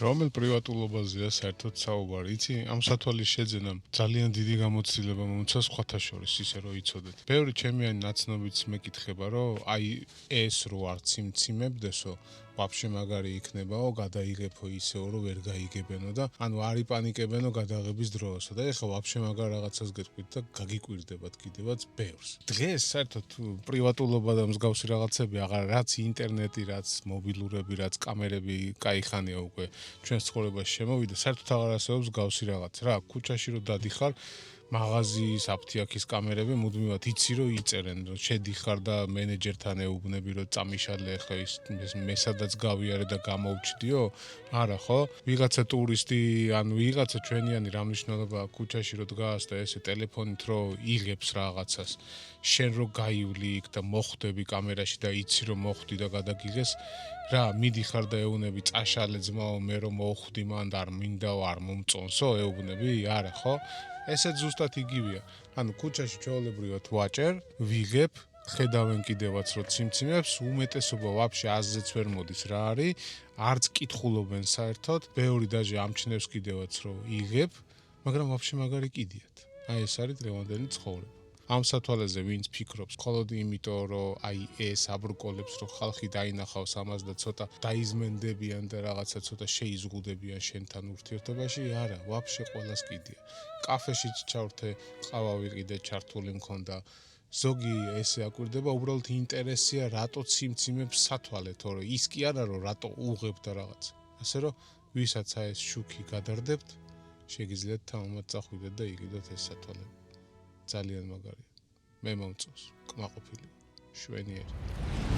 რომელ პრივატულობაზეა საერთოდ საუბარი? იცი, ამ სათვალის შეძენამ ძალიან დიდი გამოცდილება მომცა სხვათა შორის, ისე რომ იცოდეთ. ბევრი ჩემიანი ნაცნობიც მეკითხება, რომ აი ეს რო არ ციმციმებდესო, ვაფშე მაგარი იქნებაო, გადაიღებო ისეო, რომ ვერ გაიგებენო და ანუ არ იპანიკებენო გადაღების დროასო და ეხლა ვაფშე მაგარ რაღაცას გეტყვით და გაგიკვირდებათ კიდევაც ბევრს. დღეს საერთოდ პრივატულობა და მსგავსი რაღაცები აღარ რაც ინტერნეტი, რაც მობილურები, რაც კამერები кайხანია უკვე ჩვენს ცხოვრებაში შემოვიდა, საერთოდ აღარ არსებობს მსგავსი რაღაც რა. ქუჩაში რო დადიხარ, მაღაზიის, აფთიაქის კამერები მუდმივად იცი რომ იწერენ, რომ შედიხარ და მენეჯერთან ეუბნები, რომ წამიშალე ხა ის მესადაც გავიარე და გამოვჩდიო. არა ხო? ვიღაცა ტურისტი, ანუ ვიღაცა ჩვენიანი რა მნიშვნელობა აქვს ქუჩაში რო დგას და ესე ტელეფონით რო იღებს რაღაცას. შენ რო გაივლი იქ და მოხვდები კამერაში და იცი რომ მოხვდი და გადაგიღეს, რა, მიდიხარ და ეუბნები წაშალე ძმაო, მე რომ მოხვდი მან და არ მინდაო, არ მომწონსო, ეუბნები? არა ხო? ესე ზუსტად იგივეა. ანუ ქუჩაში ჩვეულებრივად ვაჭერ, ვიღებ, ხედავენ კიდევაც რომ ციმციმებს, უმეტესობა ვაფშე აზრზეც ვერ მოდის რა არის, არც კითხულობენ საერთოდ, ბევრი დაჟე ამჩნევს კიდევაც რომ იღებ, მაგრამ ვაფშე მაგარი კიდიათ. აი ეს არის დღევანდელი ცხოვრება. ამ სათვალეზე ვინც ფიქრობს, მხოლოდ იმიტომ რომ აი ეს აბრკოლებს რომ ხალხი დაინახავს ამას და ცოტა დაიზმენდებიან და რაღაცა ცოტა შეიზღუდებიან შენთან ურთიერთობაში, არა, ვაფშე ყველას კიდია. კაფეშიც ჩავრთე, ყავა ვიყიდე, ჩართული მქონდა. ზოგი ესე აკვირდება, უბრალოდ ინტერესია რატო ციმციმებს სათვალე, თორე ის კი არა რომ რატო უღებ და რაღაც. ასე რომ ვისაც აი ეს შუქი გადარდებთ, შეგიძლიათ თამამად წახვიდეთ და იყიდოთ ეს სათვალები. ძალიან მაგარია. მე მომწონს, კმაყოფილი, შვენიერი.